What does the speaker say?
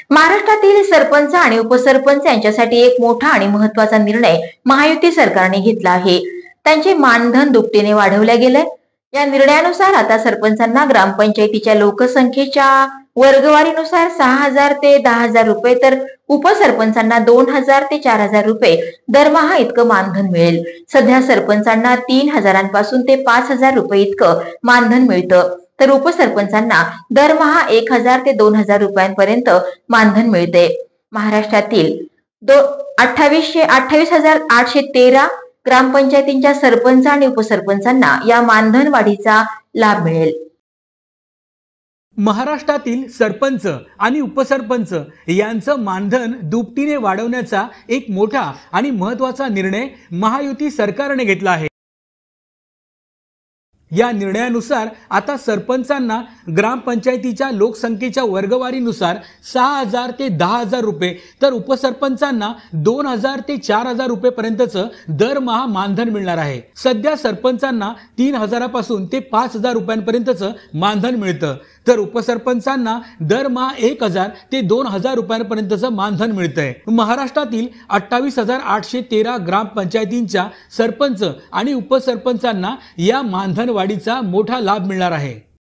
महाराष्ट्रातील सरपंच आणि उपसरपंच यांच्यासाठी एक मोठा आणि महत्त्वाचा निर्णय महायुती सरकारने घेतला आहे। त्यांचे मानधन दुपटीने वाढवले गेले। या निर्णयानुसार आता सरपंचांना ग्रामपंचायतीच्या लोकसंख्येच्या वर्गवारीनुसार 6,000 ते 10,000 रुपये तर उपसरपंचांना 2,000 ते 4,000 रुपये दरमहा इतकं मानधन मिळेल। सध्या सरपंचांना 3,000 पासून ते 5,000 रुपये इतकं मानधन मिळतं, तर उपसरपंचांना दरमहा 1,000 ते 2,000 रुपयांपर्यंत मानधन मिळते। महाराष्ट्रातील 28,813 ग्रामपंचायतींच्या सरपंच आणि उपसरपंचांना या मानधन वाढीचा लाभ मिळेल। महाराष्ट्रातील सरपंच आणि उपसरपंच यांचं मानधन दुपटीने वाढवण्याचा एक मोठा आणि महत्त्वाचा निर्णय महायुती सरकारने घेतला आहे। या निर्णयानुसार आता सरपंचांना ग्रामपंचायतीच्या लोकसंख्येच्या वर्गवारीनुसार 6,000 ते 10,000 रुपये तर उपसरपंचांना 2,000 ते 4,000 रुपये पर्यंतचं दरमहा मानधन मिळणार आहे। सध्या सरपंचांना 3,000 पासून ते 5,000 रुपयांपर्यंतचं मानधन मिळतं, तर उपसरपंचांना दरमहा 1,000 ते 2,000 रुपयांपर्यंतचं मानधन मिळतंय। महाराष्ट्रातील 28,813 ग्रामपंचायतींच्या सरपंच आणि उपसरपंचांना या मानधन वाढीचा मोठा लाभ मिळणार आहे।